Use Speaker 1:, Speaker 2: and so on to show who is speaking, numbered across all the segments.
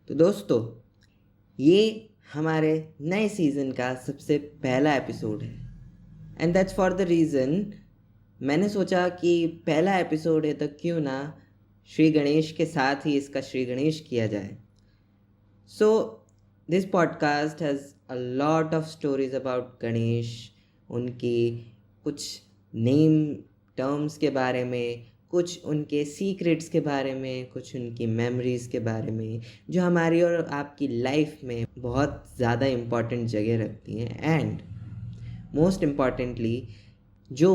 Speaker 1: तो दोस्तों, ये हमारे नए सीज़न का सबसे पहला एपिसोड है। And that's for the reason मैंने सोचा कि पहला एपिसोड है तो क्यों ना श्री गणेश के साथ ही इसका श्री गणेश किया जाए। So this podcast has a lot of stories about Ganesh, उनकी कुछ नेम टर्म्स के बारे में, कुछ उनके सीक्रेट्स के बारे में, कुछ उनकी मेमोरीज़ के बारे में, जो हमारी और आपकी लाइफ में बहुत ज़्यादा इम्पॉर्टेंट जगह रखती हैं। एंड मोस्ट इम्पॉर्टेंटली, जो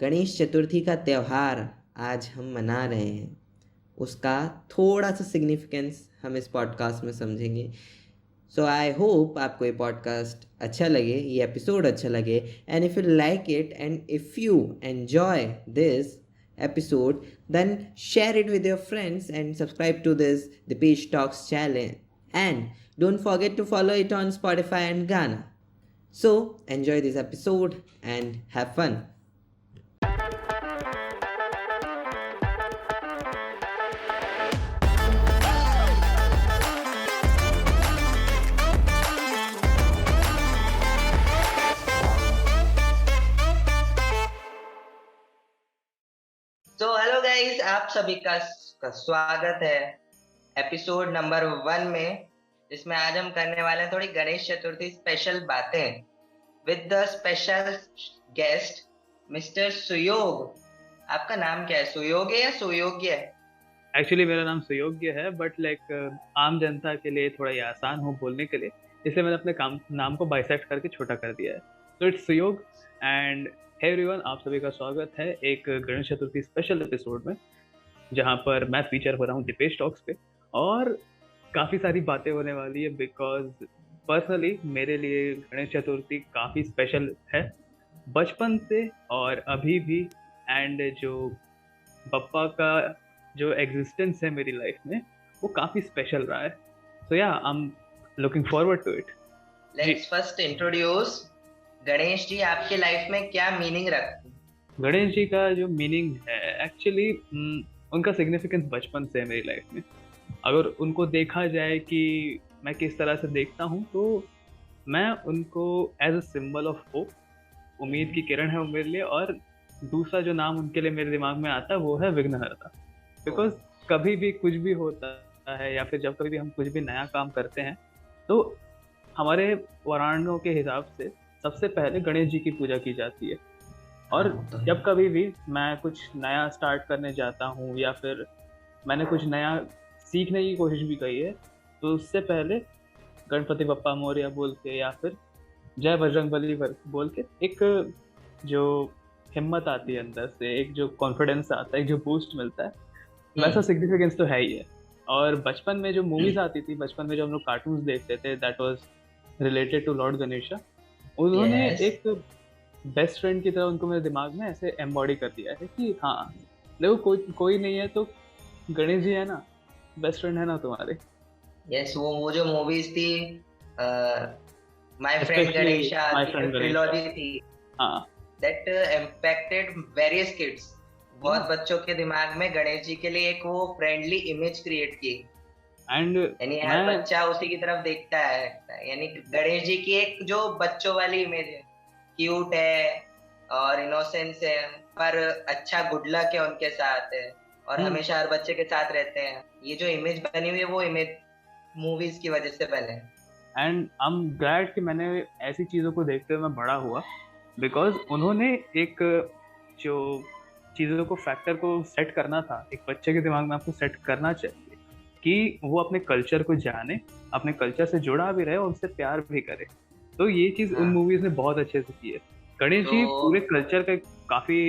Speaker 1: गणेश चतुर्थी का त्यौहार आज हम मना रहे हैं, उसका थोड़ा सा सिग्निफिकेंस हम इस पॉडकास्ट में समझेंगे। सो आई होप आपको ये पॉडकास्ट अच्छा लगे, ये एपिसोड अच्छा लगे। And if you like it and if you enjoy this episode, then share it with your friends and subscribe to this The Page Talks channel. And don't forget to follow it on Spotify and Ghana. So enjoy this episode and have fun. तो hello guys, आप सभी का स्वागत है episode number 1 में, जिसमें आज हम करने वाले हैं थोड़ी गणेश चतुर्थी स्पेशल बातें with the special guest mister सुयोग। आपका नाम क्या है, सुयोग है या सुयोग्य है?
Speaker 2: एक्चुअली मेरा नाम सुयोग्य है, बट आम जनता के लिए थोड़ा ये आसान हो बोलने के लिए, इसलिए मैंने अपने नाम को बाइसेक्ट करके छोटा कर दिया है। तो it's Suyog. And hey everyone, आप सभी का स्वागत है एक गणेश चतुर्थी स्पेशल एपिसोड में, जहाँ पर मैं फीचर हो रहा हूँ दीपेश टॉक्स पे। और काफ़ी सारी बातें होने वाली है, बिकॉज पर्सनली मेरे लिए गणेश चतुर्थी काफ़ी स्पेशल है, बचपन से और अभी भी। एंड जो बप्पा का जो एग्जिस्टेंस है मेरी लाइफ में, वो काफ़ी स्पेशल रहा है। सो या I am looking forward to it.
Speaker 1: Let's first introduce Ganesh ji, आपके लाइफ में क्या मीनिंग रखते हैं?
Speaker 2: गणेश जी का जो मीनिंग है, एक्चुअली उनका सिग्निफिकेंस बचपन से है मेरी लाइफ में। अगर उनको देखा जाए कि मैं किस तरह से देखता हूँ, तो मैं उनको as a symbol of hope, उम्मीद की किरण है वो मेरे लिए। और दूसरा जो नाम उनके लिए मेरे दिमाग में आता है वो है विघ्नहर्ता। बिकॉज कभी भी कुछ भी होता है, या फिर जब कभी भी हम कुछ भी नया काम करते हैं, तो हमारे पुराणों के हिसाब से सबसे पहले गणेश जी की पूजा की जाती है। और जब कभी भी मैं कुछ नया स्टार्ट करने जाता हूँ, या फिर मैंने कुछ नया सीखने की कोशिश भी की है, तो उससे पहले गणपति बप्पा मोरया बोल के, या फिर जय बजरंगबली बोल के एक जो हिम्मत आती है अंदर से, एक जो कॉन्फिडेंस आता है, एक जो बूस्ट मिलता है, वैसा सिग्निफिकेंस तो है ही है। और बचपन में जो मूवीज आती थी, बचपन में जो हम लोग कार्टून्स देखते थे, that was related to Lord Ganesha. उन्होंने एक बेस्ट फ्रेंड की तरह उनको मेरे दिमाग में ऐसे एम्बॉडी कर दिया है कि हाँ देखो, कोई नहीं है तो गणेश जी है ना, बेस्ट फ्रेंड है ना तुम्हारे।
Speaker 1: यस, वो जो मूवीज थी, माय फ्रेंड गणेशा,
Speaker 2: माय
Speaker 1: की
Speaker 2: फ्रेंड गणेश,
Speaker 1: ट्रिलॉजी थी,
Speaker 2: हाँ,
Speaker 1: that impacted various kids। बहुत बच्चों के दिमाग में गणेश जी के लिए एक वो फ्रेंडली इमेज क्रिएट की।
Speaker 2: एंड
Speaker 1: यानी हर बच्चा उसी की तरफ देखता है। यानी गणेश जी की एक जो बच्चों वाली इमेज है, क्यूट है और इनोसेंस है, पर अच्छा गुड लक है उनके साथ है, और हमेशा हर बच्चे के साथ रहते हैं। ये जो इमेज बनी हुई है, वो इमेज मूवीज की वजह से पहले।
Speaker 2: एंड आई एम ग्लैड कि मैंने ऐसी चीज़ों को देखते हुए मैं बड़ा हुआ, बिकॉज उन्होंने एक जो चीज़ों को, फैक्टर को सेट करना था, एक बच्चे के दिमाग में आपको सेट करना चाहिए कि वो अपने कल्चर को जाने, अपने कल्चर से जुड़ा भी रहे और उससे प्यार भी करे। तो ये चीज़ उन मूवीज ने बहुत अच्छे से की है। गणेश जी पूरे कल्चर का काफ़ी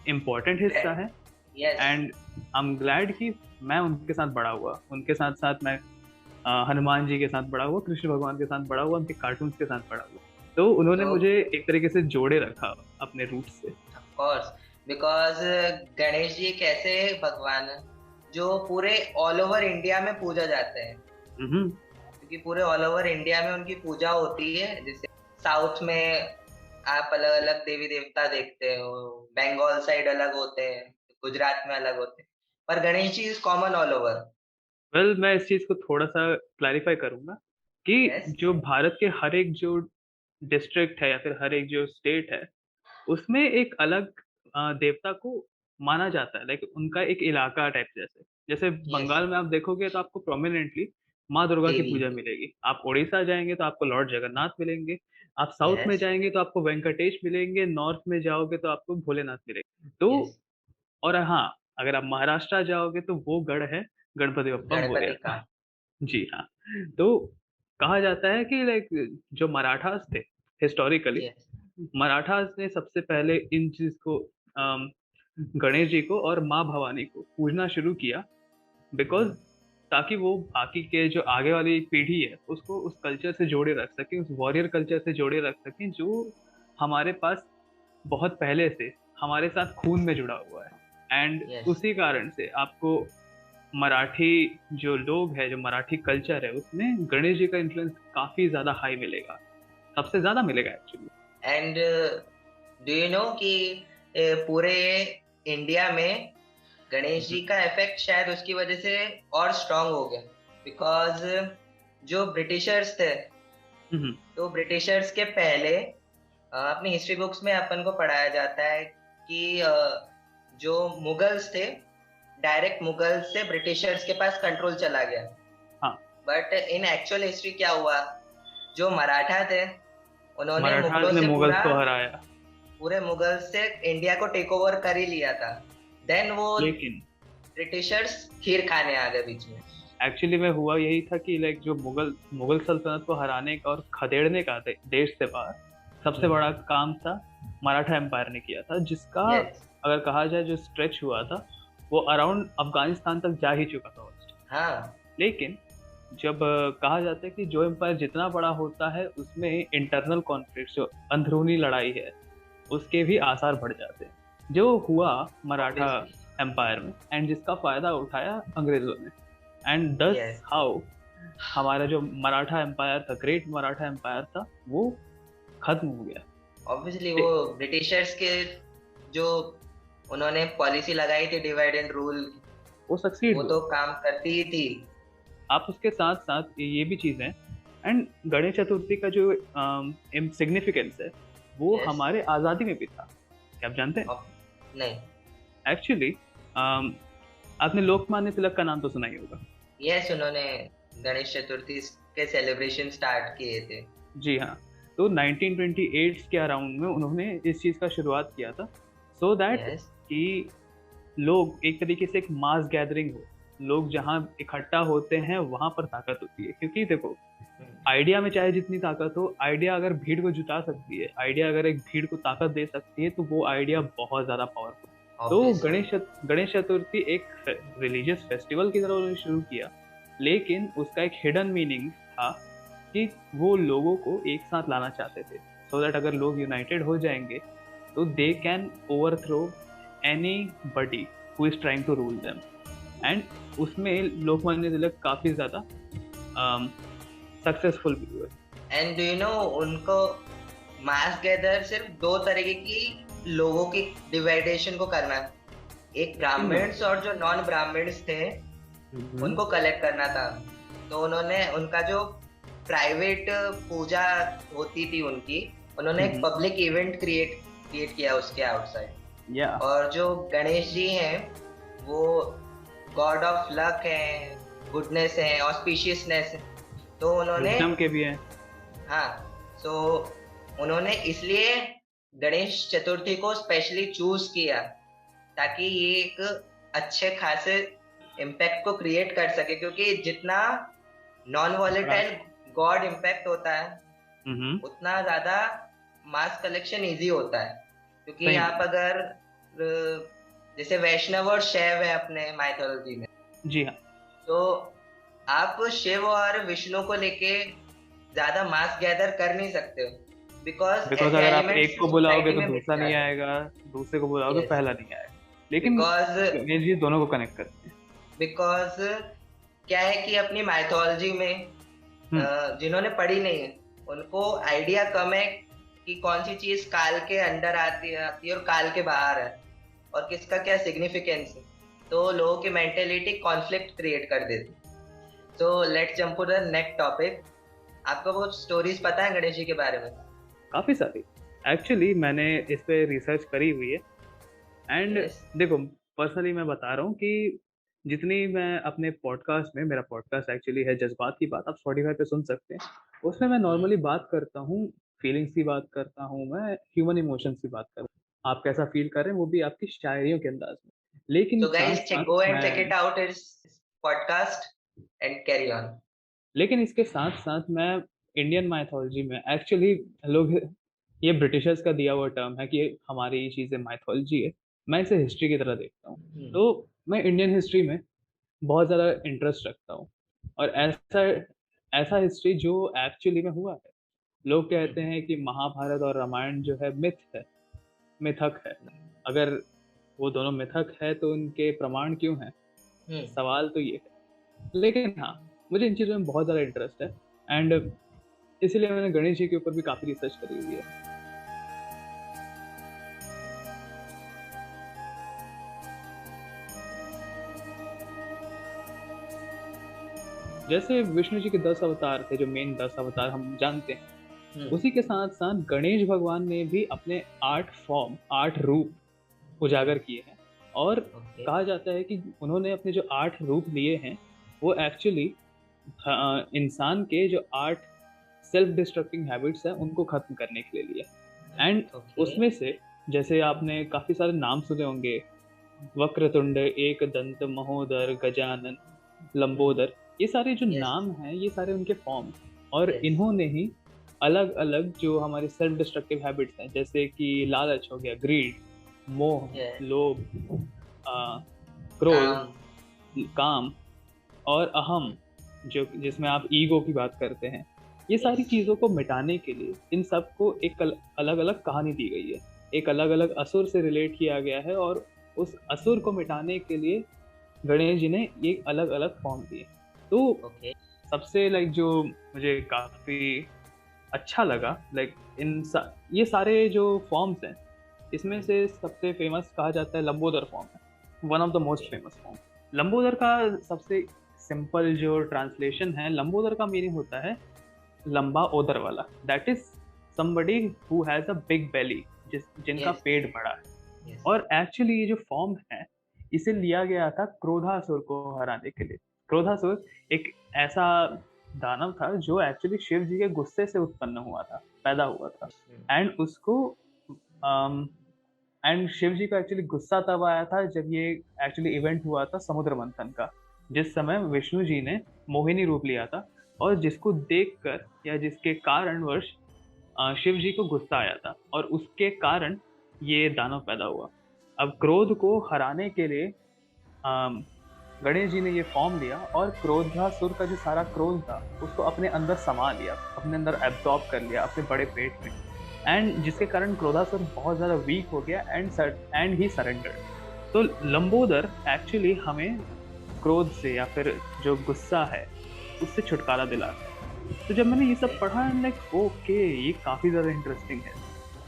Speaker 2: इम्पोर्टेंट हिस्सा है। एंड आई एम ग्लैड कि मैं उनके साथ बड़ा हुआ, उनके साथ साथ मैं हनुमान जी के साथ बड़ा हुआ, कृष्ण भगवान के साथ बड़ा हुआ, उनके कार्टून्स के साथ बड़ा हुआ। तो उन्होंने मुझे एक तरीके से जोड़े रखा अपने रूट से।
Speaker 1: Of course, because Ganesh ji एक ऐसे भगवान है जो पूरे ऑल ओवर इंडिया में पूजा जाते हैं। क्योंकि पूरे ऑल ओवर इंडिया में उनकी पूजा होती है। जैसे साउथ में आप अलग अलग देवी देवता देखते हो, बंगाल साइड अलग होते हैं, गुजरात में अलग होते हैं, पर Ganesh ji is common all over.
Speaker 2: Well मैं इस चीज को थोड़ा सा क्लैरिफाई करूंगा कि
Speaker 3: यस
Speaker 2: जो भारत के हर एक जो डिस्ट्रिक्ट है या फिर हर एक जो स्टेट है उसमें एक अलग देवता को माना जाता है, लाइक उनका एक इलाका टाइप जैसे। जैसे
Speaker 3: यस
Speaker 2: बंगाल में आप देखोगे तो आपको प्रोमिनेंटली माँ दुर्गा की
Speaker 3: देवी
Speaker 2: पूजा मिलेगी। आप उड़ीसा जाएंगे तो आपको लॉर्ड जगन्नाथ मिलेंगे। आप साउथ में
Speaker 3: यस
Speaker 2: जाएंगे तो आपको वेंकटेश मिलेंगे। नॉर्थ में जाओगे तो आपको भोलेनाथ मिलेंगे। तो
Speaker 3: यस
Speaker 2: और हाँ, अगर आप महाराष्ट्र जाओगे तो वो गढ़ है गणपति बप्पा
Speaker 3: गणपति
Speaker 2: मोरया
Speaker 3: का।
Speaker 2: का। जी हाँ। तो कहा जाता है कि लाइक जो मराठास थे हिस्टोरिकली,
Speaker 3: यस
Speaker 2: मराठास ने सबसे पहले इन चीज को गणेश जी को और माँ भवानी को पूजना शुरू किया, बिकॉज ताकि वो बाकी के जो आगे वाली पीढ़ी है उसको उस कल्चर से जोड़े रख सके, उस वॉरियर कल्चर से जोड़े रख सके जो हमारे पास बहुत पहले से हमारे साथ खून में जुड़ा हुआ है। एंड
Speaker 3: यस
Speaker 2: उसी कारण से आपको मराठी जो लोग हैं, जो मराठी कल्चर है उसमें गणेश जी का इन्फ्लुएंस काफी ज्यादा हाई मिलेगा, सबसे ज्यादा मिलेगा actually.
Speaker 3: And do you know कि पूरे इंडिया में गणेश जी का इफेक्ट शायद उसकी वजह से और स्ट्रांग हो गया, बिकॉज जो ब्रिटिशर्स थे, तो ब्रिटिशर्स के पहले अपनी हिस्ट्री बुक्स में अपन को पढ़ाया जाता है कि जो मुगल्स थे, डायरेक्ट मुगल्स से ब्रिटिशर्स के पास कंट्रोल चला गया।
Speaker 2: हाँ,
Speaker 3: बट इन एक्चुअल हिस्ट्री क्या हुआ, जो मराठा थे उन्होंने
Speaker 2: मराठास
Speaker 3: मुगलों
Speaker 2: ने
Speaker 3: से
Speaker 2: मुगल्स को हराया।
Speaker 3: पूरे मुगल्स से इंडिया को टेक ओवर कर ही लिया था। देन वो
Speaker 2: लेकिन
Speaker 3: ब्रिटिशर्स खीर खाने आ गए बीच में।
Speaker 2: एक्चुअली में हुआ यही था कि लाइक जो मुगल सल्तनत को हराने का और खदेड़ने का देश से बाहर सबसे बड़ा काम था मराठा एम्पायर ने किया था, जिसका
Speaker 3: यस
Speaker 2: अगर कहा जाए जो स्ट्रेच हुआ था वो अराउंड अफगानिस्तान तक जा ही चुका था ऑलमोस्ट।
Speaker 3: हाँ
Speaker 2: लेकिन जब कहा जाता है कि जो एम्पायर जितना बड़ा होता है उसमें इंटरनल कॉन्फ्लिक्ट, जो अंदरूनी लड़ाई है, उसके भी आसार बढ़ जाते हैं, जो हुआ मराठा
Speaker 3: obviously
Speaker 2: एम्पायर में, एंड जिसका फायदा उठाया अंग्रेजों ने। एंड दस
Speaker 3: यस
Speaker 2: हाउ हमारा जो मराठा एम्पायर था, ग्रेट मराठा एम्पायर था, वो खत्म हो गया।
Speaker 3: ऑब्वियसली वो ब्रिटिशर्स के जो उन्होंने पॉलिसी लगाई थी डिवाइड एंड रूल,
Speaker 2: वो सक्सीड
Speaker 3: वो तो काम करती ही थी।
Speaker 2: आप उसके साथ साथ ये भी चीज़ है। एंड गणेश चतुर्थी का जो सिग्निफिकेंस है वो
Speaker 3: Yes.
Speaker 2: हमारे आज़ादी में भी था, क्या आप जानते हैं?
Speaker 3: नहीं।
Speaker 2: एक्चुअली आपने लोकमान्य तिलक का नाम तो सुना ही होगा।
Speaker 3: यस, उन्होंने गणेश चतुर्थी के सेलिब्रेशन स्टार्ट किए थे।
Speaker 2: जी हाँ। तो 1928 के अराउंड में उन्होंने इस चीज़ का शुरुआत किया था, सो दैट
Speaker 3: यस
Speaker 2: कि लोग एक तरीके से एक मास गैदरिंग हो, लोग जहाँ इकट्ठा होते हैं वहां पर ताकत होती है। क्योंकि देखो, आइडिया में चाहे जितनी ताकत हो, आइडिया अगर भीड़ को जुटा सकती है, आइडिया अगर एक भीड़ को ताकत दे सकती है, तो वो आइडिया बहुत ज्यादा पावरफुल। तो गणेश चतुर्थी एक रिलीजियस फेस्टिवल की तरह उन्होंने शुरू किया, लेकिन उसका एक हिडन मीनिंग था कि वो लोगों को एक साथ लाना चाहते थे, सो दैट अगर लोग यूनाइटेड हो जाएंगे तो they can overthrow anybody who is trying to rule them। And उसमें लोकमान्य तिलक काफी ज्यादा सक्सेसफुल भी हुए।
Speaker 3: एंड डू यू नो, उनको मास गैदर सिर्फ दो तरीके की लोगों की डिवाइडेशन को करना है। एक ब्राह्मण्स और जो नॉन ब्राह्मण्स थे उनको कलेक्ट करना था। तो उन्होंने उनका जो प्राइवेट पूजा होती थी उनकी, उन्होंने एक पब्लिक इवेंट क्रिएट किया उसके आउटसाइड। और जो गणेश जी हैं वो गॉड ऑफ लक है, गुडनेस है, ऑस्पिशियसनेस है। तो उन्होंने
Speaker 2: के भी हैं।
Speaker 3: हाँ, तो उन्होंने इसलिए गणेश चतुर्थी को स्पेशली चूज किया ताकि ये एक अच्छे खासे इम्पैक्ट को क्रिएट कर सके। क्योंकि जितना नॉन वॉलेटाइल गॉड इम्पैक्ट होता है उतना ज्यादा मास कलेक्शन इजी होता है। क्योंकि आप अगर जैसे वैष्णव और शैव है अपने माइथोलॉजी में, जी हाँ, तो आप शिव और विष्णु को लेके ज्यादा मास गैदर कर नहीं सकते हो। बिकॉज
Speaker 2: अगर आप एक को बुलाओगे तो दूसरा नहीं आएगा, दूसरे को बुलाओगे पहला नहीं आएगा। लेकिन गणेश जी दोनों को कनेक्ट करते हैं। बिकॉज
Speaker 3: क्या है कि अपनी माइथोलॉजी में जिन्होंने पढ़ी नहीं है उनको आइडिया कम है कि कौन सी चीज काल के अंदर आती है और काल के बाहर है और किसका क्या सिग्निफिकेंस है। तो लोगों की मेंटेलिटी कॉन्फ्लिक्ट क्रिएट कर देती। So let's jump to the next topic. आपको वो स्टोरीज पता है गणेश जी के बारे में?
Speaker 2: काफ़ी सारी एक्चुअली मैंने इस पे रिसर्च करी हुई है। And
Speaker 3: Yes.
Speaker 2: देखो, पर्सनली मैं बता रहा हूँ कि जितनी मैं अपने पॉडकास्ट में, मेरा पॉडकास्ट एक्चुअली है जज्बात की बात, आप स्पॉटिफाई पे सुन सकते हैं। उसमें मैं नॉर्मली बात करता हूँ, फीलिंग्स की बात करता हूँ, मैं ह्यूमन इमोशंस की बात करता हूँ, आप कैसा फील कर रहे हैं वो भी आपकी शायरियों के अंदाज में। लेकिन
Speaker 3: So guys,
Speaker 2: साथ साथ
Speaker 3: go and check
Speaker 2: मैं
Speaker 3: it out. It's podcast and carry on.
Speaker 2: लेकिन इसके साथ साथ मैं इंडियन माइथोलॉजी में एक्चुअली, लोग ये ब्रिटिशर्स का दिया हुआ टर्म है कि हमारी ये चीज़ें माइथोलॉजी है, मैं इसे हिस्ट्री की तरह देखता हूँ। तो मैं इंडियन हिस्ट्री में बहुत ज़्यादा इंटरेस्ट रखता हूँ, और ऐसा ऐसा हिस्ट्री जो एक्चुअली में हुआ है। लोग कहते हैं कि महाभारत और रामायण जो है मिथ है, मिथक है। अगर वो दोनों मिथक है तो उनके प्रमाण क्यों हैं? सवाल तो ये है। लेकिन हाँ, मुझे इन चीज़ों में बहुत ज़्यादा इंटरेस्ट है, एंड इसीलिए मैंने गणेश जी के ऊपर भी काफ़ी रिसर्च करी हुई है। जैसे विष्णु जी के 10 अवतार थे, जो मेन 10 अवतार हम जानते हैं, उसी के साथ साथ गणेश भगवान ने भी अपने 8 फॉर्म, 8 रूप उजागर किए हैं। और कहा जाता है कि उन्होंने अपने जो 8 रूप लिए हैं वो एक्चुअली इंसान के जो 8 सेल्फ डिस्ट्रक्टिंग हैबिट्स हैं उनको खत्म करने के लिए लिए। एंड उसमें से जैसे आपने काफ़ी सारे नाम सुने होंगे, वक्रतुंड, एकदंत, महोदर, गजानन, लंबोदर, ये सारे जो नाम हैं ये सारे उनके फॉर्म। और इन्होंने ही अलग अलग जो हमारे सेल्फ डिस्ट्रक्टिव हैबिट्स हैं, जैसे कि लालच हो गया, ग्रीड, मोह, लोभ, क्रोध, काम और अहम, जो जिसमें आप ईगो की बात करते हैं, ये सारी चीज़ों को मिटाने के लिए इन सबको एक अलग अलग कहानी दी गई है, एक अलग अलग असुर से रिलेट किया गया है, और उस असुर को मिटाने के लिए गणेश जी ने ये अलग अलग फॉर्म दिए। तो सबसे जो मुझे काफ़ी अच्छा लगा, ये सारे जो फॉर्म्स हैं, इसमें से सबसे फेमस कहा जाता है लंबोदर फॉर्म है, one of the most famous form. Lambodar का सबसे सिंपल जो ट्रांसलेशन है, लंबोदर का मीनिंग होता है लंबा ओदर वाला। That is somebody who has a big belly, जिनका पेट बड़ा है। और एक्चुअली ये जो फॉर्म है इसे लिया गया था क्रोधासुर को हराने के लिए। क्रोधासुर एक ऐसा दानव था जो एक्चुअली शिव जी के गुस्से से उत्पन्न हुआ था, पैदा हुआ था। एंड उसको एंड शिव जी का एक्चुअली गुस्सा तब आया था जब ये एक्चुअली इवेंट हुआ था समुद्र मंथन का, जिस समय विष्णु जी ने मोहिनी रूप लिया था, और जिसको देखकर या जिसके कारणवश शिव जी को गुस्सा आया था, और उसके कारण ये दानव पैदा हुआ। अब क्रोध को हराने के लिए गणेश जी ने ये फॉर्म लिया, और क्रोधासुर का जो सारा क्रोध था उसको अपने अंदर समा लिया, अपने अंदर एब्जॉर्ब कर लिया अपने बड़े पेट में, एंड जिसके कारण क्रोधासुर बहुत ज़्यादा वीक हो गया एंड ही सरेंडर्ड। तो लंबोदर एक्चुअली हमें क्रोध से या फिर जो गुस्सा है उससे छुटकारा दिलाता है। तो जब मैंने ये सब पढ़ा, लाइक ओके, ये काफ़ी ज़्यादा इंटरेस्टिंग है।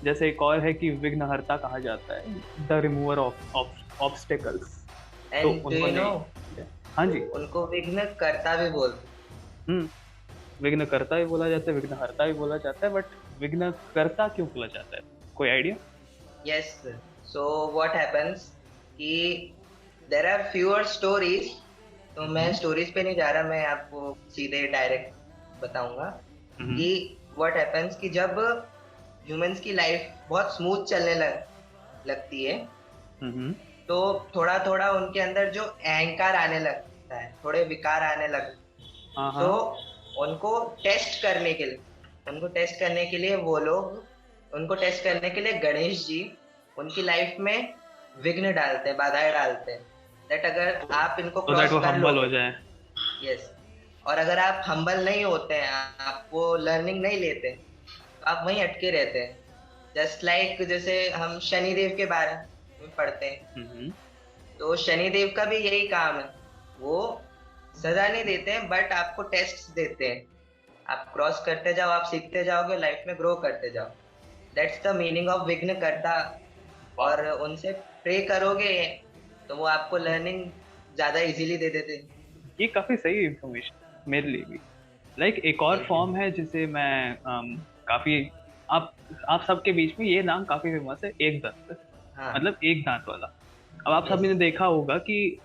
Speaker 2: जैसे एक और है कि विघ्नहर्ता कहा जाता है, द रिमूवर ऑफ ऑब्स्टेकल्स। तो उन्होंने, हाँ जी,
Speaker 3: उनको विघ्न कर्ता भी बोलते।
Speaker 2: विघ्न कर्ता भी बोला जाता है, विघ्न हर्ता भी बोला जाता है, बट विघ्न कर्ता क्यों बोला जाता है, कोई idea?
Speaker 3: Yes, so what happens कि देयर आर फ्यूअर स्टोरीज। तो मैं स्टोरीज पे नहीं जा रहा, मैं आपको सीधे डायरेक्ट बताऊंगा कि व्हाट हैपेंस कि जब ह्यूमंस की लाइफ बहुत स्मूथ चलने लगती है, तो थोड़ा थोड़ा उनके अंदर जो अहंकार आने लगता है, थोड़े विकार आने लगते, तो उनको टेस्ट करने के लिए वो लोग उनको टेस्ट करने के लिए गणेश जी उनकी लाइफ में विघ्न डालते हैं, बाधाएं डालते हैं, दैट अगर आप इनको क्रॉस कर लो
Speaker 2: हो जाए।
Speaker 3: यस, और अगर आप हम्बल नहीं होते हैं, आप वो लर्निंग नहीं लेते, तो आप वहीं अटके रहते हैं। जस्ट लाइक जैसे हम शनिदेव के बारे में पढ़ते हैं, तो शनिदेव का भी यही काम है, वो सजा नहीं देते हैं बट आपको टेस्ट देते हैं, आप क्रॉस करते जाओ, आप सीखते जाओगे, लाइफ में ग्रो करते जाओ। दैट्स द मीनिंग ऑफ विघ्न कर्ता। और उनसे प्रे करोगे तो वो आपको लर्निंग ज्यादा इजीली दे देते हैं।
Speaker 2: ये काफी सही इन्फॉर्मेशन। मेरे लिए भी। लाइक एक और फॉर्म है जिसे मैं काफी आप सबके बीच में ये नाम काफी फेमस है, एक दंत।
Speaker 3: हाँ
Speaker 2: मतलब एक दांत वाला। अब आप सब ने देखा होगा कि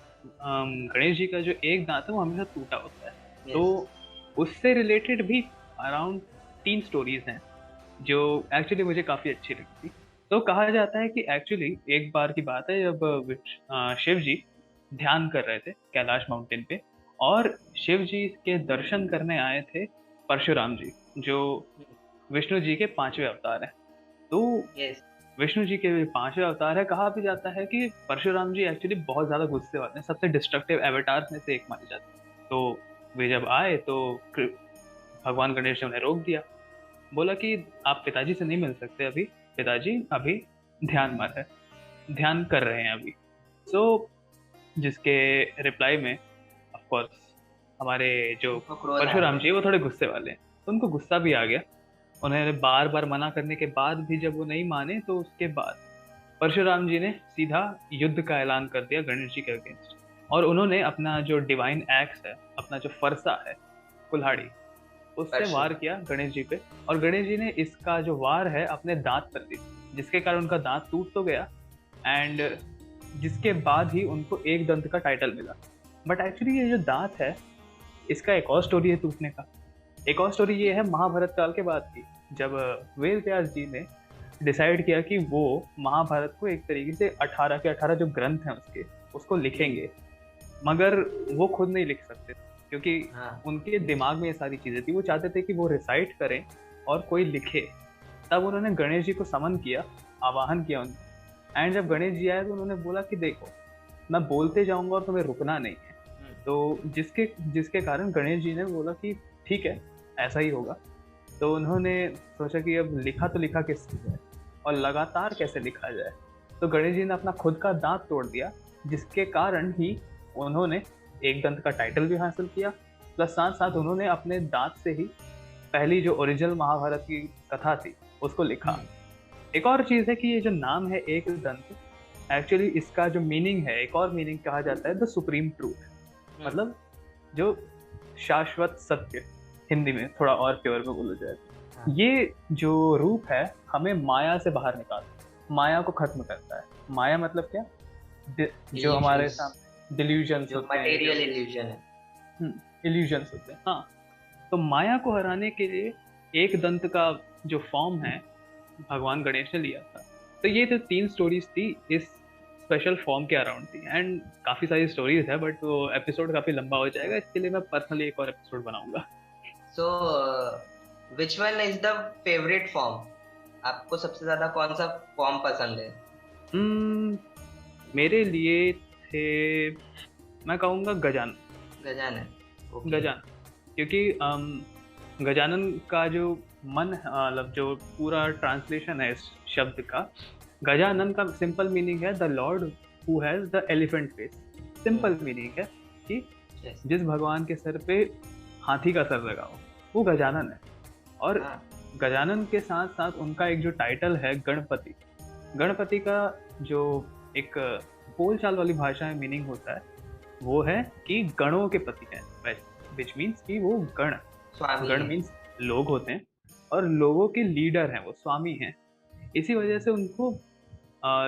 Speaker 2: गणेश जी का जो एक दांत है वो हमेशा टूटा होता है। तो उससे रिलेटेड भी अराउंड 3 स्टोरीज हैं जो एक्चुअली मुझे काफी अच्छी लगी थी। तो कहा जाता है कि एक्चुअली एक बार की बात है जब शिव जी ध्यान कर रहे थे कैलाश माउंटेन पे, और शिव जी के दर्शन करने आए थे परशुराम जी, जो विष्णु जी के 5वें अवतार हैं। तो विष्णु जी के 5वें अवतार है। कहा भी जाता है कि परशुराम जी एक्चुअली बहुत ज्यादा गुस्से वाले हैं, सबसे डिस्ट्रक्टिव एवेटार्स में से एक माने जाते हैं। तो वे जब आए तो भगवान गणेश ने उन्हें रोक दिया, बोला कि आप पिताजी से नहीं मिल सकते अभी, पिताजी अभी ध्यान कर रहे हैं अभी। सो जिसके रिप्लाई में ऑफ कोर्स हमारे जो परशुराम जी वो थोड़े गुस्से वाले हैं, तो उनको गुस्सा भी आ गया। उन्होंने बार बार मना करने के बाद भी जब वो नहीं माने, तो उसके बाद परशुराम जी ने सीधा युद्ध का ऐलान कर दिया गणेश जी के अगेंस्ट। और उन्होंने अपना जो डिवाइन एक्स है, अपना जो फरसा है कुल्हाड़ी, उससे वार किया गणेश जी पे। और गणेश जी ने इसका जो वार है अपने दांत पर दी, जिसके कारण उनका दांत टूट तो गया, एंड जिसके बाद ही उनको एक दंत का टाइटल मिला। बट एक्चुअली ये जो दांत है, इसका एक और स्टोरी है टूटने का। एक और स्टोरी ये है महाभारत काल के बाद की, जब वेद व्यास जी ने डिसाइड किया कि वो महाभारत को एक तरीके से 18 के 18 जो ग्रंथ हैं उसको लिखेंगे, मगर वो खुद नहीं लिख सकते क्योंकि उनके दिमाग में ये सारी चीजें थी। वो चाहते थे कि वो रिसाइट करें और कोई लिखे। तब उन्होंने गणेश जी को समन किया, आवाहन किया उनको। एंड जब गणेश जी आए तो उन्होंने बोला कि देखो, मैं बोलते जाऊंगा और तुम्हें रुकना नहीं है। तो जिसके कारण गणेश जी ने बोला कि ठीक है, ऐसा ही होगा। तो उन्होंने सोचा कि अब लिखा तो लिखा किससे जाए और लगातार कैसे लिखा जाए। तो गणेश जी ने अपना खुद का दांत तोड़ दिया, जिसके कारण ही उन्होंने एक दंत का टाइटल भी हासिल किया, प्लस साथ साथ उन्होंने अपने दांत से ही पहली जो ओरिजिनल महाभारत की कथा थी उसको लिखा। एक और चीज है कि ये जो नाम है एक दंत, एक्चुअली इसका जो मीनिंग है, एक और मीनिंग कहा जाता है द सुप्रीम ट्रूथ, मतलब जो शाश्वत सत्य, हिंदी में थोड़ा और प्योर में बोला जाए। ये जो रूप है हमें माया से बाहर निकालता है, माया को खत्म करता है। माया मतलब क्या? जो हमारे सामने डिल्यूजन्स होते हैं,
Speaker 3: मटेरियल इल्यूजन है,
Speaker 2: इल्यूजन्स होते हैं। हाँ, तो माया को हराने के लिए एक दंत का जो फॉर्म है भगवान गणेश ने लिया था। तो ये तो 3 स्टोरीज थी इस स्पेशल फॉर्म के अराउंड थी, एंड काफी सारी स्टोरीज है, बट वो एपिसोड काफी लंबा हो जाएगा, इसके लिए मैं पर्सनली एक और एपिसोड बनाऊंगा।
Speaker 3: So, which one is the favorite form? आपको सबसे ज्यादा कौन सा फॉर्म पसंद है?
Speaker 2: मेरे लिए थे, मैं कहूँगा गजानन। गजानन, क्योंकि गजानन का जो मन, मतलब जो पूरा ट्रांसलेशन है इस शब्द का, गजानन का सिंपल मीनिंग है the Lord who has the elephant face. Simple meaning है कि जिस भगवान के सर पे हाथी का सर लगा हो, वो गजानन है। और गजानन के साथ साथ उनका एक जो टाइटल है गणपति, गणपति का जो एक बोलचाल वाली भाषा में मीनिंग होता है वो है कि गणों के पति हैं, विच मीन्स कि वो गण मीन्स लोग होते हैं और लोगों के लीडर हैं, वो स्वामी हैं। इसी वजह से उनको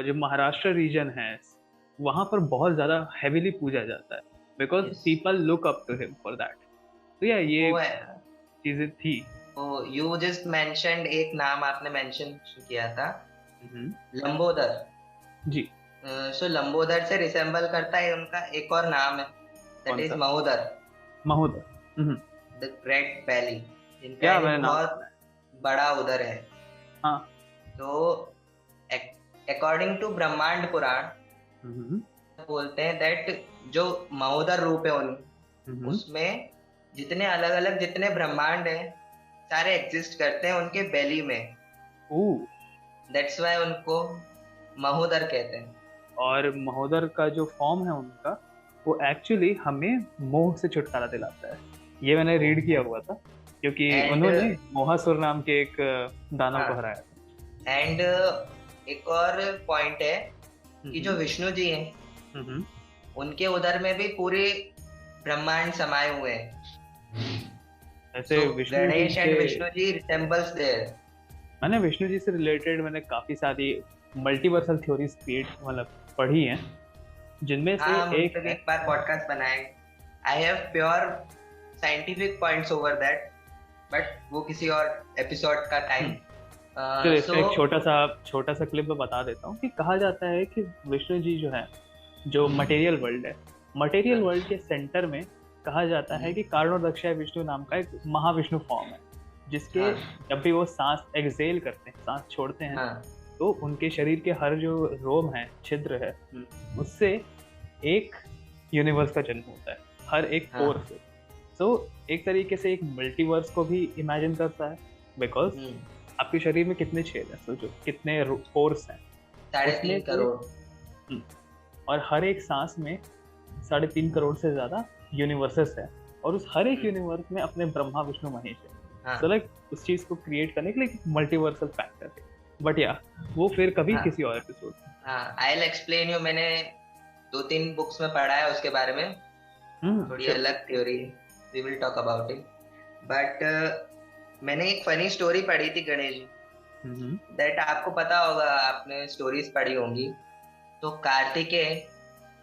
Speaker 2: जो महाराष्ट्र रीजन है वहाँ पर बहुत ज़्यादा हैवीली पूजा जाता है, because people look up to him for that. तो ये चीजें थी।
Speaker 3: यू जस्ट मेंशन्ड, एक नाम आपने मेंशन किया था, लंबोदर जी। सो लंबोदर से रिसेंबल करता है उनका एक और नाम है, that is Mahodar. The great valley, जिनका बहुत बड़ा उदर है।
Speaker 2: हाँ।
Speaker 3: तो अकॉर्डिंग टू ब्रह्मांड पुराण बोलते हैं दैट जो महोदर रूप है उसमें जितने अलग अलग जितने ब्रह्मांड है सारे एग्जिस्ट करते हैं उनके बेली में। दैट्स व्हाई उनको महोदर कहते हैं।
Speaker 2: और महोदर का जो फॉर्म है उनका, वो एक्चुअली हमें मोह से छुटकारा दिलाता है। ये मैंने रीड किया हुआ था, क्योंकि उन्होंने मोहासुर नाम के एक दानव को हराया था।
Speaker 3: एंड एक और पॉइंट है कि जो विष्णु जी हैं उनके उदर में भी पूरे ब्रह्मांड समाये हुए हैं।
Speaker 2: ऐसे
Speaker 3: So
Speaker 2: Vishnu ji
Speaker 3: Ganesh and
Speaker 2: के
Speaker 3: Vishnu ji resembles there.
Speaker 2: मैंने विष्णु जी से रिलेटेड मैंने काफी सारी मल्टीवर्सल थ्योरीज क्रिएट मतलब पढ़ी हैं, जिनमें से
Speaker 3: हाँ, हम उन
Speaker 2: एक
Speaker 3: पे भी
Speaker 2: है
Speaker 3: एक बार पॉडकास्ट बनाएंगे. I have pure scientific points over that, but वो किसी और एपिसोड का टाइम.
Speaker 2: चलो इसका एक
Speaker 3: सो
Speaker 2: छोटा सा क्लिप मैं बता देता हूँ कि कहा जाता है कि विष्णु जी जो है, जो मटेरियल वर्ल्ड है, मटेरियल
Speaker 3: हाँ.
Speaker 2: वर्ल्ड के सेंटर में कहा जाता है कि कारणोदक्षय विष्णु नाम का एक महाविष्णु फॉर्म है, जिसके
Speaker 3: हाँ.
Speaker 2: जब भी वो सांस एक्सेल करते हैं, सांस छोड़ते हैं,
Speaker 3: हाँ.
Speaker 2: तो उनके शरीर के हर जो रोम है, छिद्र है, उससे एक यूनिवर्स का जन्म होता है, हर एक
Speaker 3: हाँ.
Speaker 2: पोर से. तो एक तरीके से एक मल्टीवर्स को भी इमेजिन करता है, बिकॉज आपके शरीर में कितने छेद हैं, सोचो कितने पोर्स हैं,
Speaker 3: 3.5 करोड़.
Speaker 2: और हर एक सांस में 3.5 करोड़ से ज्यादा यूनिवर्सेस है, और उस हर एक यूनिवर्स में अपने ब्रह्मा विष्णु महेश है.
Speaker 3: हाँ.
Speaker 2: तो लाइक उस चीज को क्रिएट करने के लिए मल्टीवर्सल फैक्टर है. बट या वो फिर कभी
Speaker 3: हाँ.
Speaker 2: किसी और एपिसोड में.
Speaker 3: हाँ, आई विल एक्सप्लेन यू. मैंने 2-3 बुक्स में पढ़ा है उसके बारे में. थोड़ी
Speaker 2: sure.
Speaker 3: अलग थ्योरी है, we will talk about it. But मैंने एक फनी स्टोरी पढ़ी थी गणेश जी. दैट आपको पता होगा, आपने स्टोरीज पढ़ी होंगी. तो कार्तिकेय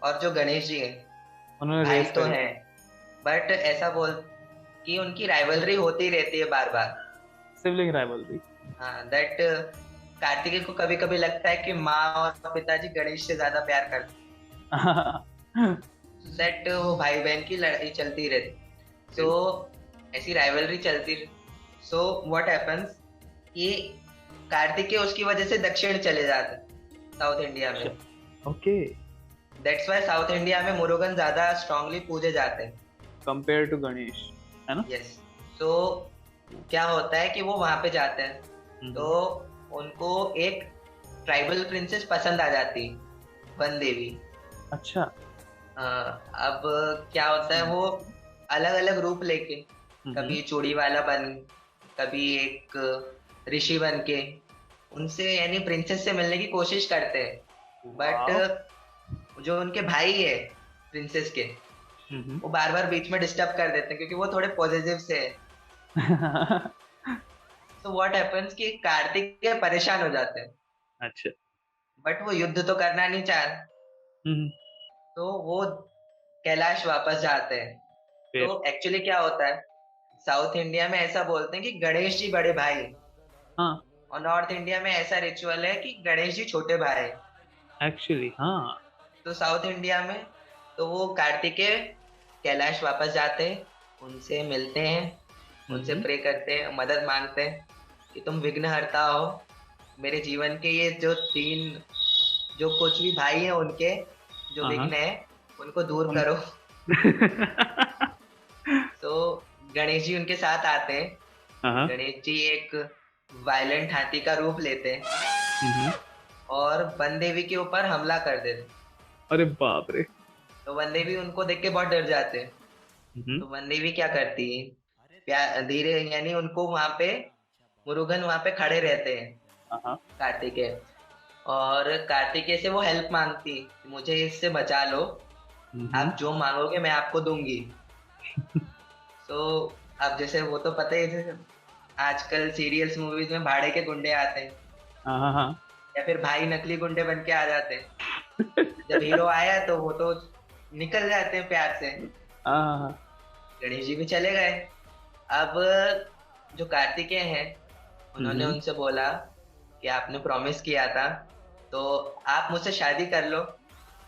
Speaker 3: और जो गणेश जी हैं,
Speaker 2: उन्होंने
Speaker 3: भाई
Speaker 2: रेस
Speaker 3: तो
Speaker 2: करी.
Speaker 3: हैं, बट ऐसा बोल कि उनकी राइवलरी होती रहती है बार बार.
Speaker 2: Sibling rivalry.
Speaker 3: हाँ, दैट कार्तिकेय को कभी कभी लगता है कि माँ और पिताजी गणेश से ज्यादा प्यार करते हैं. दैट वो भाई बहन की लड़ाई चलती रहती. सो ऐसी राइवलरी चलती. सो व्हाट हैपेंस कि कार्तिकेय उसकी वजह से दक्षिण चले जाते साउथ इंडिया में.
Speaker 2: Okay.
Speaker 3: That's why south India में मुरुगन ज्यादा स्ट्रांगली पूजे जाते हैं
Speaker 2: कंपेयर टू गणेश, है ना?
Speaker 3: यस. सो क्या होता है कि वो वहां पे जाते हैं, तो उनको एक ट्राइबल प्रिंसेस पसंद आ जाती है, वन देवी.
Speaker 2: अच्छा.
Speaker 3: अब क्या होता है, वो अलग अलग रूप लेके, कभी चूड़ी वाला बन, कभी एक ऋषि बन के उनसे यानी प्रिंसेस से मिलने की कोशिश करते हैं. बट जो उनके भाई है प्रिंसेस के, वो बार बार बीच में डिस्टर्ब कर देते हैं क्योंकि वो थोड़े पॉजिटिव से है. तो व्हाट हैपेंस कि कार्तिक परेशान हो जाते हैं.
Speaker 2: अच्छा.
Speaker 3: बट वो युद्ध तो करना नहीं चाहते, तो वो कैलाश वापस जाते हैं. तो एक्चुअली क्या होता है, साउथ इंडिया में ऐसा बोलते हैं कि गणेश जी बड़े भाई.
Speaker 2: हाँ.
Speaker 3: और नॉर्थ इंडिया में ऐसा रिचुअल है कि गणेश जी छोटे भाई.
Speaker 2: एक्चुअली हाँ.
Speaker 3: तो साउथ इंडिया में तो वो कार्तिकेय कैलाश वापस जाते हैं, उनसे मिलते हैं, उनसे प्रे करते हैं, मदद मांगते हैं कि तुम विघ्नहर्ता हो, मेरे जीवन के ये जो 3 जो कुछ भी भाई हैं उनके जो विघ्न है उनको दूर करो. तो गणेश जी उनके साथ आते हैं. गणेश जी एक वायलेंट हाथी का रूप लेते हैं और वन देवी के ऊपर हमला कर देते.
Speaker 2: अरे बाप रे.
Speaker 3: तो वन देवी उनको देख के बहुत डर जाते हैं. तो वन देवी क्या करती है, धीरे यानी उनको वहां पे मुरुगन वहां पे खड़े रहते हैं कार्तिकेय, और कार्तिकेय से वो हेल्प मांगती, मुझे इससे बचा लो, आप जो मांगोगे मैं आपको दूंगी. तो अब जैसे वो तो पता ही है, आजकल सीरियल्स मूवीज में भाड़े के गुंडे आते हैं, या फिर भाई नकली गुंडे बन के आ जाते हैं. जब हीरो आया तो वो तो निकल जाते हैं प्यार से. गणेश जी भी चले गए. अब जो कार्तिकेय हैं उन्होंने उनसे बोला कि आपने प्रॉमिस किया था तो आप मुझसे शादी कर लो.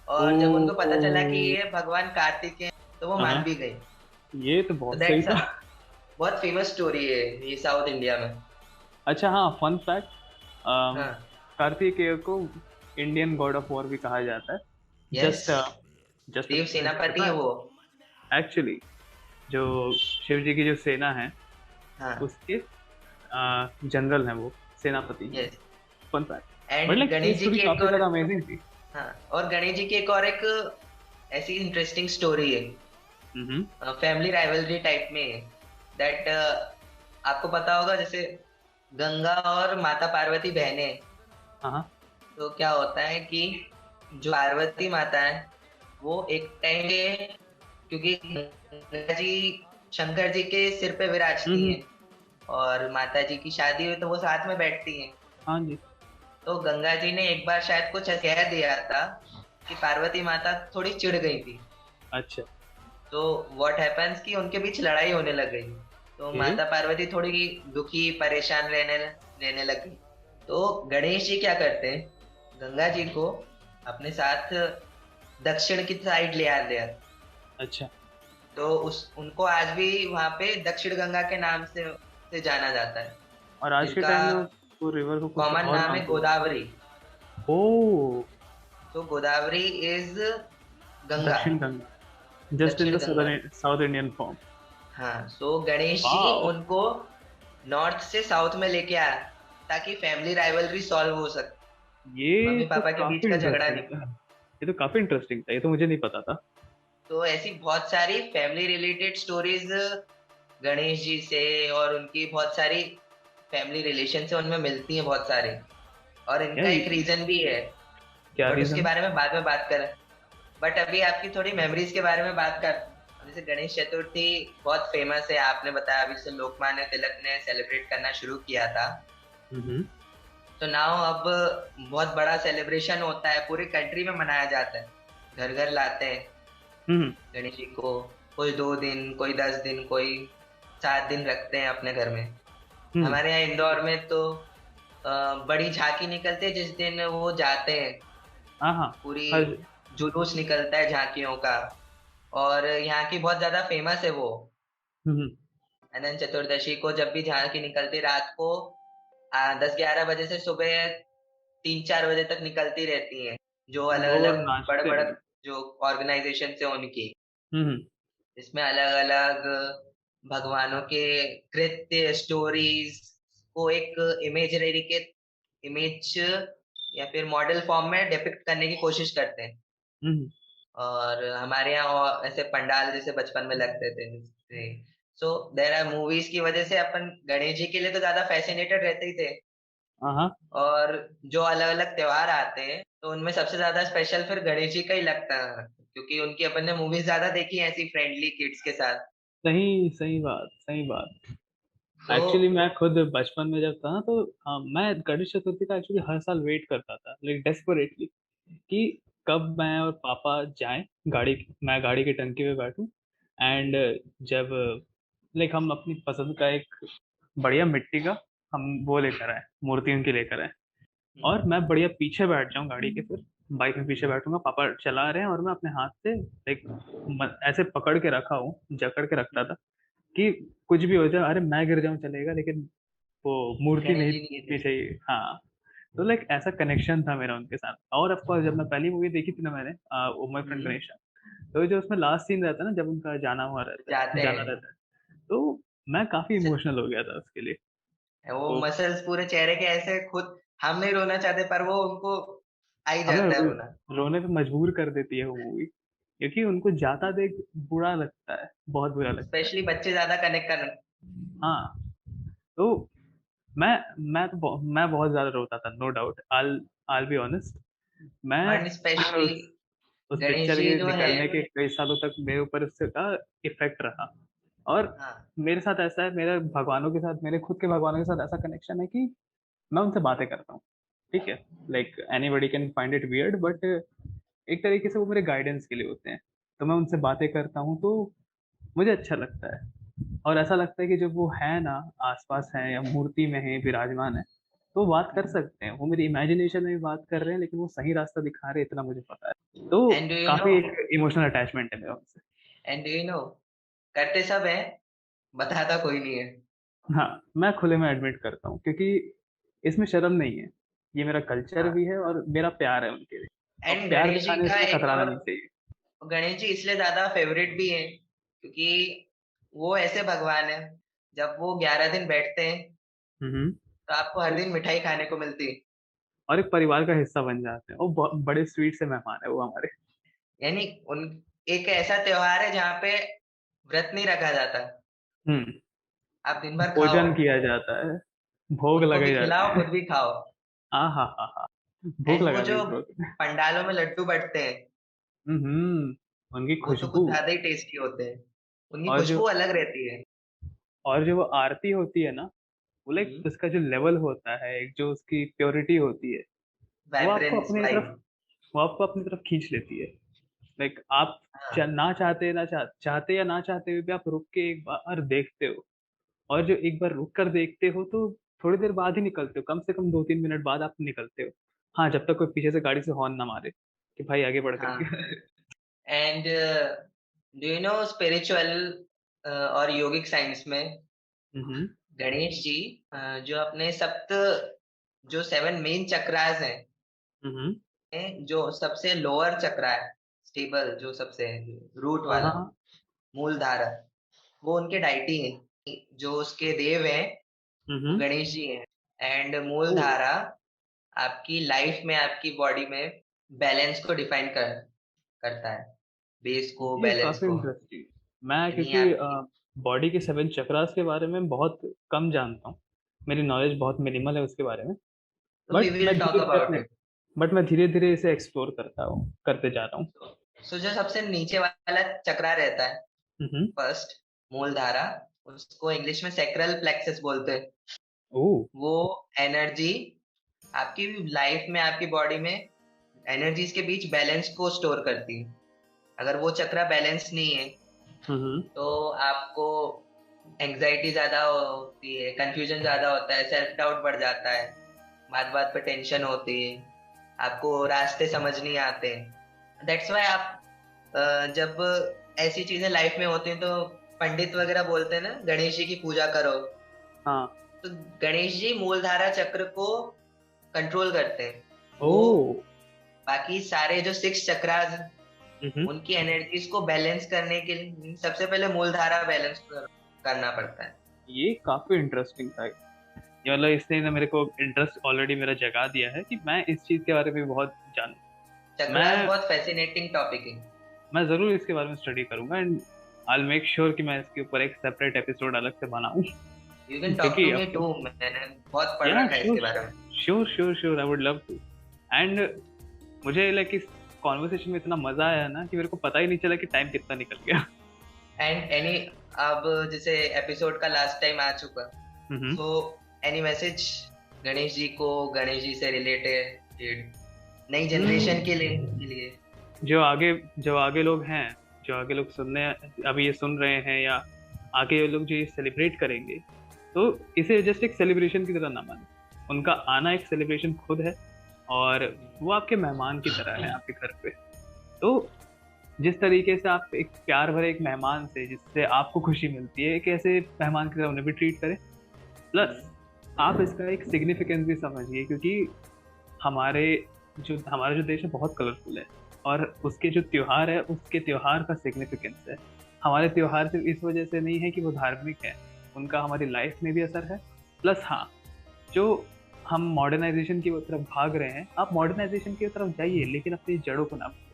Speaker 3: और जब उनको पता चला कि ये भगवान कार्तिकेय हैं तो वो मान भी गई.
Speaker 2: ये तो बहुत सही था.
Speaker 3: बहुत फेमस स्टोरी है ये साउथ इंडिया में.
Speaker 2: अच्छा हाँ, फन फैक्ट, कार्तिकेय को इंडियन गॉड ऑफ वॉर भी कहा जाता है. जस्ट
Speaker 3: देव सेनापति है वो.
Speaker 2: एक्चुअली जो शिव जी की जो सेना है उसके जनरल हैं वो, सेनापति. Fun fact.
Speaker 3: And Ganesh ji की एक और
Speaker 2: अमेजिंग थी.
Speaker 3: और गणेश जी की एक और एक ऐसी इंटरेस्टिंग स्टोरी है, फैमिली राइवलरी टाइप में. दैट आपको पता होगा, जैसे गंगा और माता पार्वती बहनें. तो क्या होता है कि जो पार्वती माता है वो एक टाइम पे, क्योंकि गंगा जी शंकर जी के सिर पे विराजती
Speaker 2: हम्म।
Speaker 3: हैं, और माता जी की शादी हुई तो वो साथ में बैठती हैं।
Speaker 2: हाँ जी।
Speaker 3: तो गंगा जी ने एक बार शायद कुछ कह दिया था कि पार्वती माता थोड़ी चिढ़ गई थी।
Speaker 2: अच्छा।
Speaker 3: तो व्हाट हैपेंस कि उनके बीच लड़ाई होने लग गई। तो
Speaker 2: ओके।
Speaker 3: माता पार्वती थोड़ी दुखी परेशान रहने रहने लग गई। तो गणेश जी क्या करते हैं, गंगा जी को अपने साथ दक्षिण की साइड ले आते हैं।
Speaker 2: अच्छा।
Speaker 3: तो उस उनको आज भी वहां पे दक्षिण गंगा के नाम से जाना जाता है,
Speaker 2: और आज के
Speaker 3: जिनका
Speaker 2: टाइम में वो रिवर को कुछ
Speaker 3: कॉमन
Speaker 2: और
Speaker 3: नाम
Speaker 2: नाम
Speaker 3: है
Speaker 2: से बुलाते
Speaker 3: गोदावरी।
Speaker 2: हैं। ओ।
Speaker 3: तो गोदावरी इज गंगा,
Speaker 2: दक्षिण गंगा, जस्ट इन
Speaker 3: दक्षिण
Speaker 2: the
Speaker 3: Ganga.
Speaker 2: South Indian form.
Speaker 3: हाँ, सो गणेश जी
Speaker 2: वाओ।
Speaker 3: उनको नॉर्थ से साउथ में लेके आया ताकि फैमिली राइवलरी सॉल्व हो सके,
Speaker 2: ये
Speaker 3: मम्मी
Speaker 2: तो
Speaker 3: पापा के बीच
Speaker 2: काफी
Speaker 3: का झगड़ा
Speaker 2: इंटरेस्टिंग था।
Speaker 3: निपटे।
Speaker 2: ये तो काफी इंटरेस्टिंग था, ये तो मुझे नहीं पता था।
Speaker 3: तो ऐसी बहुत सारी family related stories Ganesh ji से और उनकी बहुत सारी फैमिली रिलेशन से उनमें मिलती हैं बहुत सारे। और
Speaker 2: क्या
Speaker 3: इनका एक रीजन भी है,
Speaker 2: क्या
Speaker 3: बट उसके
Speaker 2: रीजन?
Speaker 3: बारे में बाद में बात करें। बट अभी आपकी थोड़ी मेमोरीज के बारे में बात कर। जैसे गणेश चतुर्थी बहुत फेमस है, आपने बताया अभी से लोकमान्य तिलक ने सेलिब्रेट करना शुरू किया था।
Speaker 2: हम्म।
Speaker 3: तो नाउ अब बहुत बड़ा सेलिब्रेशन होता है, पूरी कंट्री में मनाया जाता है, घर घर लाते हैं
Speaker 2: हम्म।
Speaker 3: गणेश जी को। कोई 2 दिन, कोई 10 दिन, कोई 7 दिन रखते हैं अपने घर में।
Speaker 2: हम्म।
Speaker 3: हमारे यहाँ इंदौर में तो बड़ी झांकी निकलती है जिस दिन वो जाते हैं,
Speaker 2: हाँ हाँ।
Speaker 3: पूरी
Speaker 2: हर।
Speaker 3: जुलूस निकलता है झांकियों का। और यहाँ की बहुत ज्यादा फेमस है वो।
Speaker 2: हम्म।
Speaker 3: अनंत चतुर्दशी को जब भी झांकी निकलती रात को 10-11 बजे से सुबह 3-4 बजे तक निकलती रहती हैं, जो अलग
Speaker 2: लोग और
Speaker 3: अलग बड़े
Speaker 2: नाचते
Speaker 3: बड़े
Speaker 2: हैं।
Speaker 3: जो ऑर्गेनाइजेशन है उनकी,
Speaker 2: हम्म।
Speaker 3: इसमें अलग अलग भगवानों के कृत्य स्टोरीज को एक इमेजरी के इमेज या फिर मॉडल फॉर्म में डिपिक्ट करने की कोशिश करते हैं।
Speaker 2: हम्म।
Speaker 3: और हमारे यहाँ ऐसे पंडाल जैसे बचपन में लगते थे। सो देर आर मूवीज की वजह से अपन गणेश जी के लिए तो ज्यादा फैसिनेटेड रहते ही थे।
Speaker 2: हाँ हाँ।
Speaker 3: और जो अलग अलग त्योहार आते हैं तो उनमें सबसे ज्यादा स्पेशल फिर गणेश जी का ही लगता है, क्योंकि उनकी अपन ने मूवीज ज्यादा देखी है ऐसी फ्रेंडली किड्स के साथ।
Speaker 2: सही सही बात, सही बात।
Speaker 3: तो
Speaker 2: एक्चुअली मैं खुद बचपन में जब था ना, तो मैं गणेश चतुर्थी का एक्चुअली हर साल वेट करता था, लाइक डेस्परेटली, कि कब मैं और पापा जाएं, मैं गाड़ी की टंकी पे बैठूं, एंड जब लाइक हम अपनी पसंद का एक बढ़िया मिट्टी का हम वो लेकर आए, मूर्ति उनकी लेकर आए, और मैं बढ़िया पीछे बैठ जाऊं गाड़ी के, फिर बाइक में पीछे बैठूंगा, पापा चला रहे हैं और मैं अपने हाथ से लाइक ऐसे पकड़ के रखा हूँ, जकड़ के रखता था कि कुछ भी हो जाए, अरे मैं गिर जाऊं चलेगा, लेकिन वो मूर्ति
Speaker 3: गणेश
Speaker 2: नहीं
Speaker 3: जी नहीं
Speaker 2: टूटनी
Speaker 3: थे।
Speaker 2: चाहिए। हाँ। तो लाइक ऐसा कनेक्शन था मेरा उनके साथ। और ऑफ कोर्स जब मैं पहली मूवी देखी थी ना मैंने, ओ माय फ्रेंड
Speaker 3: हम्म,
Speaker 2: गणेशा, तो जो उसमें लास्ट सीन रहता है ना, जब उनका
Speaker 3: जाते
Speaker 2: जाना
Speaker 3: हैं।
Speaker 2: रहता है, तो मैं काफी इमोशनल हो गया था उसके लिए।
Speaker 3: वो
Speaker 2: तो
Speaker 3: मसल्स पूरे चेहरे के ऐसे खुद, हम नहीं रोना चाहते पर वो उनको आ ही
Speaker 2: हमें
Speaker 3: जाता है रोना।
Speaker 2: रोने पे मजबूर कर देती है वो मूवी, क्योंकि उनको जाता देख बुरा लगता है, बहुत बुरा लगता है।
Speaker 3: स्पेशली बच्चे ज्यादा कनेक्ट कर।
Speaker 2: हाँ। तो मैं मैं बहुत ज्यादा रोता था, no doubt, I'll be honest. मैं
Speaker 3: और स्पेशली
Speaker 2: उस उस
Speaker 3: गणेश
Speaker 2: पिक्चर
Speaker 3: जी
Speaker 2: के
Speaker 3: जो है।
Speaker 2: निकलने के कई सालों तक मेरे ऊपर उससे का इफेक्ट रहा। और
Speaker 3: हाँ,
Speaker 2: मेरे साथ ऐसा है, मेरे भगवानों के साथ, मेरे खुद के भगवानों के साथ ऐसा कनेक्शन है कि मैं उनसे बातें करता हूँ, ठीक है, like anybody can find it weird, but एक तरीके से वो मेरे गाइडेंस के लिए होते हैं। तो मैं उनसे बातें करता हूँ तो मुझे अच्छा लगता है, और ऐसा लगता है कि जब वो है ना, आसपास है या मूर्ति में है, विराजमान है, तो बात कर सकते हैं, वो मेरी इमेजिनेशन में भी बात कर रहे हैं, लेकिन वो सही रास्ता दिखा रहे हैं, इतना मुझे पता है। तो
Speaker 3: एंड डू यू नो
Speaker 2: काफी एक इमोशनल अटैचमेंट है मेरा उनसे।
Speaker 3: एंड डू यू नो करते सब है, बताता कोई नहीं है।
Speaker 2: हाँ, मैं खुले में एडमिट करता हूँ, क्योंकि इसमें शर्म नहीं है, ये मेरा कल्चर भी
Speaker 3: हाँ,
Speaker 2: है और मेरा प्यार है उनके लिए, और
Speaker 3: एंड
Speaker 2: प्यार
Speaker 3: गणेश जी
Speaker 2: दिखाने
Speaker 3: का
Speaker 2: से
Speaker 3: एक
Speaker 2: कतराना
Speaker 3: और,
Speaker 2: नहीं चाहिए।
Speaker 3: गणेश जी इसलिए ज्यादा फेवरेट भी है क्योंकि वो ऐसे भगवान है, जब वो 11 दिन बैठते हैं
Speaker 2: हम्म।
Speaker 3: तो आपको हर दिन मिठाई खाने को मिलती है।
Speaker 2: और एक परिवार का हिस्सा बन जाते हैं, वो बड़े स्वीट से मेहमान है वो हमारे।
Speaker 3: यानी उन एक ऐसा त्योहार है जहाँ पे व्रत नहीं रखा जाता,
Speaker 2: हम्म।
Speaker 3: आप दिन भर खाओ,
Speaker 2: भोजन किया जाता है, भोग
Speaker 3: उनको
Speaker 2: लगे
Speaker 3: भी
Speaker 2: जाते
Speaker 3: खिलाओ,
Speaker 2: हैं।
Speaker 3: खुद भी खाओ।
Speaker 2: हाँ हाँ हाँ हाँ। भूख
Speaker 3: एंड वो
Speaker 2: लगा दी
Speaker 3: जो
Speaker 2: ब्रो।
Speaker 3: पंडालों में लड्डू बटते हैं
Speaker 2: हम्म। उनकी
Speaker 3: वो तो कुछ
Speaker 2: खुशबू।
Speaker 3: ज्यादा ही टेस्टी होते हैं। उनकी
Speaker 2: और जो
Speaker 3: खुशबू अलग रहती है।
Speaker 2: और जो वो आरती होती है ना, वो लाइक
Speaker 3: हम्म।
Speaker 2: उसका जो लेवल होता है, एक जो उसकी प्योरिटी होती है, वो आपको
Speaker 3: वाइब्रेंस
Speaker 2: अपनी
Speaker 3: वाइब।
Speaker 2: तरफ वो आपको अपनी तरफ खींच लेती है। लाइक आप
Speaker 3: हाँ
Speaker 2: ना चाहते चाहते या ना चाहते हुए भी आप रुक के एक बार देखते हो। और जो एक बार रुक कर देखते हो तो थोड़ी देर बाद ही निकलते हो, कम से कम 2-3 मिनट बाद आप निकलते हो। हाँ, जब तक कोई पीछे से गाड़ी से हॉर्न ना मारे कि भाई आगे बढ़ करके।
Speaker 3: हाँ। And do you know spiritual और योगिक साइंस में
Speaker 2: हम्म।
Speaker 3: गणेश जी जो अपने सप्त जो 7 मेन चक्रास हैं,
Speaker 2: हम्म।
Speaker 3: जो सबसे लोअर चक्रा है, स्टेबल जो सबसे रूट
Speaker 2: हाँ
Speaker 3: वाला,
Speaker 2: हाँ।
Speaker 3: मूल धारा, वो उनके डाइटी है। जो उसके देव हैं वो
Speaker 2: हम्म।
Speaker 3: गणेश जी हैं। एंड मूल
Speaker 2: ओ,
Speaker 3: धारा आपकी लाइफ में, आपकी बॉडी में बैलेंस को डिफाइन करता है, बेस को,
Speaker 2: ये
Speaker 3: बैलेंस
Speaker 2: काफी
Speaker 3: को।
Speaker 2: इंटरेस्टिंग। मैं
Speaker 3: यानी
Speaker 2: क्योंकि
Speaker 3: आपकी
Speaker 2: बॉडी के 7 चक्रास के बारे में बहुत कम जानता हूँ, मेरी नॉलेज बहुत मिनिमल है उसके बारे में।
Speaker 3: तो वी
Speaker 2: बट मैं
Speaker 3: विल टॉक
Speaker 2: धीरे
Speaker 3: अबाउट
Speaker 2: बट
Speaker 3: इट।
Speaker 2: बट मैं धीरे धीरे इसे एक्सप्लोर करते जा रहा हूँ।
Speaker 3: सो जो सबसे नीचे वाला चक्रा रहता है,
Speaker 2: हम्म।
Speaker 3: फर्स्ट मूल धारा, उसको इंग्लिश में सैक्रल प्लेक्सस बोलते हैं।
Speaker 2: ओ।
Speaker 3: वो एनर्जी आपकी लाइफ में, आपकी बॉडी में एनर्जीज के बीच बैलेंस को स्टोर करती है। अगर वो चक्रा बैलेंस नहीं है
Speaker 2: हम्म।
Speaker 3: तो आपको एंग्जाइटी ज्यादा होती है, कंफ्यूजन ज्यादा होता है, सेल्फ डाउट बढ़ जाता है, बात बात पे टेंशन होती है, आपको रास्ते समझ नहीं आते। दैट्स वाई आप जब ऐसी चीजें लाइफ में होती हैं तो पंडित वगैरह बोलते हैं ना, गणेश जी की पूजा करो।
Speaker 2: हाँ।
Speaker 3: तो गणेश जी मूलधारा चक्र को कंट्रोल करते हैं।
Speaker 2: ओ।
Speaker 3: वो बाकी सारे जो 6 चक्रास,
Speaker 2: हम्म।
Speaker 3: उनकी एनर्जीज को बैलेंस करने के लिए सबसे पहले मूलधारा बैलेंस करना पड़ता है।
Speaker 2: ये काफी इंटरेस्टिंग था ये वाला, इसने ना मेरे को इंटरेस्ट ऑलरेडी मेरा जगा दिया है कि मैं इस चीज के बारे में बहुत जानूं।
Speaker 3: चक्रास
Speaker 2: मैं
Speaker 3: बहुत फैसिनेटिंग टॉपिक है।
Speaker 2: मैं जरूर इसके बारे में स्टडी करूंगा, एंड आई मेक श्योर कि मैं इसके ऊपर एक सेपरेट एपिसोड अलग से बनाऊं।
Speaker 3: यू कैन टॉक
Speaker 2: क्योंकि
Speaker 3: टू मी
Speaker 2: अब
Speaker 3: टू, मैंने बहुत पढ़
Speaker 2: या
Speaker 3: रखा है
Speaker 2: श्योर
Speaker 3: इसके बारे में।
Speaker 2: Sure sure sure, I would love to. And मुझे लाइक इस कॉन्वर्सेशन में इतना मजा आया ना कि मेरे को पता ही नहीं चला कि टाइम कितना निकल गया।
Speaker 3: एंड एनी, अब जैसे एपिसोड का लास्ट टाइम आ चुका,
Speaker 2: हम्म।
Speaker 3: So any message Ganesh ji को, गणेश जी से रिलेटेड नई जनरेशन के लिए?
Speaker 2: जो आगे लोग हैं, जो आगे लोग सुनने अभी ये सुन रहे हैं, या आगे लोग जो ये सेलिब्रेट करेंगे, तो इसे जस्ट एक सेलिब्रेशन की तरह ना माने। उनका आना एक सेलिब्रेशन खुद है, और वो आपके मेहमान की तरह है आपके घर पे। तो जिस तरीके से आप एक प्यार भरे एक मेहमान से, जिससे आपको खुशी मिलती है, एक ऐसे मेहमान की तरह उन्हें भी ट्रीट करें। प्लस आप इसका एक सिग्निफिकेंस भी समझिए, क्योंकि हमारा जो देश है बहुत कलरफुल है, और उसके जो त्योहार है, उसके त्योहार का सिग्निफिकेंस है। हमारे त्योहार सिर्फ इस वजह से नहीं है कि वो धार्मिक है, उनका हमारी लाइफ में भी असर है। प्लस हाँ, जो हम मॉडर्नाइजेशन की तरफ भाग रहे हैं, आप मॉडर्नाइजेशन की तरफ जाइए, लेकिन अपनी जड़ों को ना भूलें।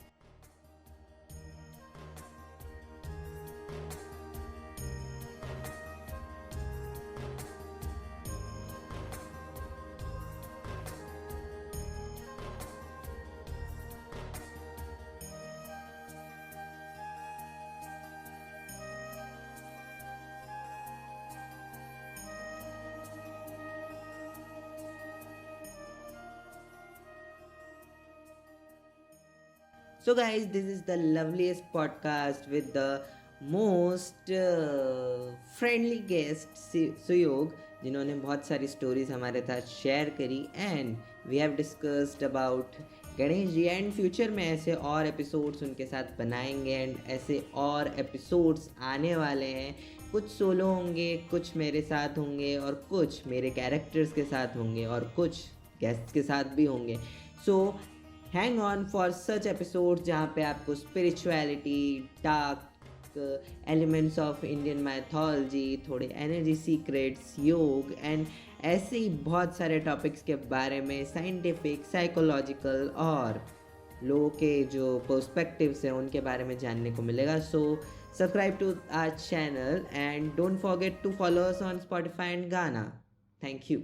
Speaker 1: So, guys, this is the loveliest podcast with the most friendly guest, Suyog, जिन्होंने बहुत सारी स्टोरीज हमारे साथ शेयर करी, and we have discussed about Ganesh ji. And future में ऐसे और एपिसोड्स उनके साथ बनाएंगे, एंड ऐसे और एपिसोड्स आने वाले हैं। कुछ सोलो होंगे, कुछ मेरे साथ होंगे, और कुछ मेरे कैरेक्टर्स के साथ होंगे, और कुछ गेस्ट के साथ भी होंगे। So hang on for such episode जहाँ पे आपको spirituality, dark elements of Indian mythology, थोड़े एनर्जी सीक्रेट्स, योग, एंड ऐसे ही बहुत सारे टॉपिक्स के बारे में, साइंटिफिक, साइकोलॉजिकल और लोगों के जो पर्सपेक्टिव्स हैं उनके बारे में जानने को मिलेगा। So subscribe to our channel and don't forget to follow us on Spotify and Gaana. Thank you.